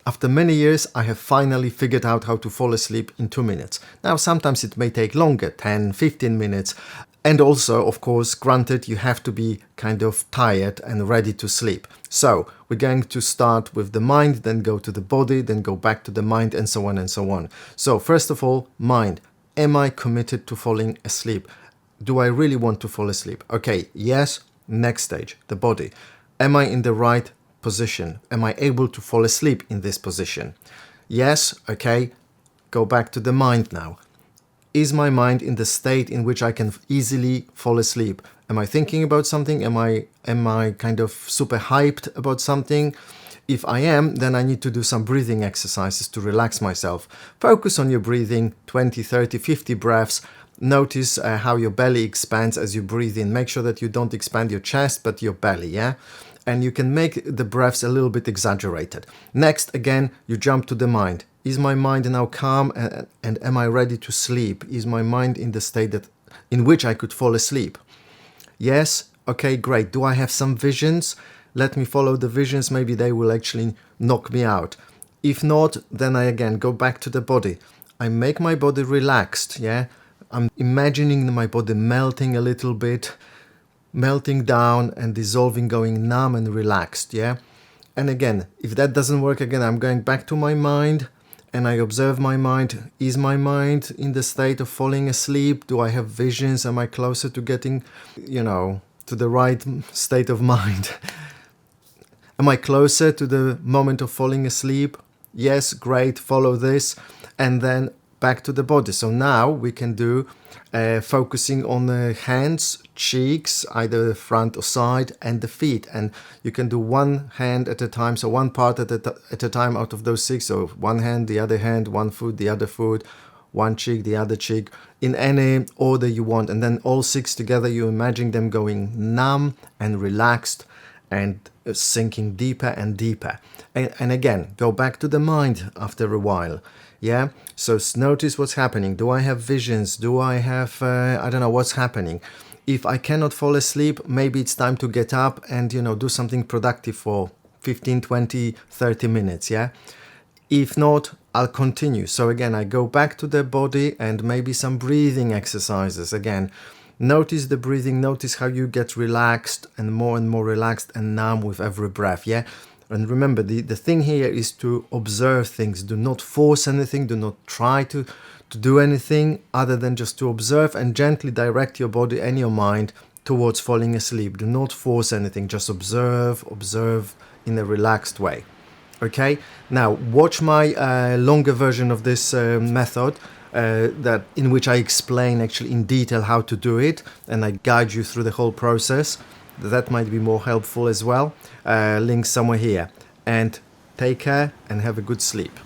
After many years, I have finally figured out how to fall asleep in 2 minutes. Now, sometimes it may take longer, 10, 15 minutes. And also, of course, granted, you have to be kind of tired and ready to sleep. So we're going to start with the mind, then go to the body, then go back to the mind, and so on and so on. So first of all, mind. Am I committed to falling asleep? Do I really want to fall asleep? Okay, yes. Next stage, the body. Am I in the right position? Am I able to fall asleep in this position? Yes, okay. Go back to the mind now. Is my mind in the state in which I can easily fall asleep? Am I thinking about something? Am I kind of super hyped about something? If I am, then I need to do some breathing exercises to relax myself. Focus on your breathing, 20, 30, 50 breaths. Notice how your belly expands as you breathe in. Make sure that you don't expand your chest, but your belly, yeah? And you can make the breaths a little bit exaggerated. Next, again, you jump to the mind. Is my mind now calm and am I ready to sleep? Is my mind in the state in which I could fall asleep? Yes? Okay, great. Do I have some visions? Let me follow the visions. Maybe they will actually knock me out. If not, then I again go back to the body. I make my body relaxed, yeah? I'm imagining my body melting a little bit, melting down and dissolving, going numb and relaxed, yeah? And again, if that doesn't work again, I'm going back to my mind and I observe my mind. Is my mind in the state of falling asleep? Do I have visions? Am I closer to getting, to the right state of mind? Am I closer to the moment of falling asleep? Yes, great, follow this. And then back to the body. So now we can do focusing on the hands, cheeks, either front or side, and the feet. And you can do one hand at a time, so one part at a time out of those 6. So one hand, the other hand, one foot, the other foot, one cheek, the other cheek, in any order you want. And then all 6 together, you imagine them going numb and relaxed and sinking deeper and deeper. And again, go back to the mind after a while. Yeah, so notice what's happening. Do I have visions? Do I have, I don't know what's happening. If I cannot fall asleep, maybe it's time to get up and, do something productive for 15, 20, 30 minutes, yeah? If not, I'll continue. So again, I go back to the body and maybe some breathing exercises. Again, notice the breathing, notice how you get relaxed and more relaxed and numb with every breath, yeah? And remember, the thing here is to observe things. Do not force anything. Do not try to do anything other than just to observe and gently direct your body and your mind towards falling asleep. Do not force anything. Just observe in a relaxed way. Okay? Now, watch my longer version of this method in which I explain actually in detail how to do it, and I guide you through the whole process. That might be more helpful as well. Link somewhere here. And take care and have a good sleep.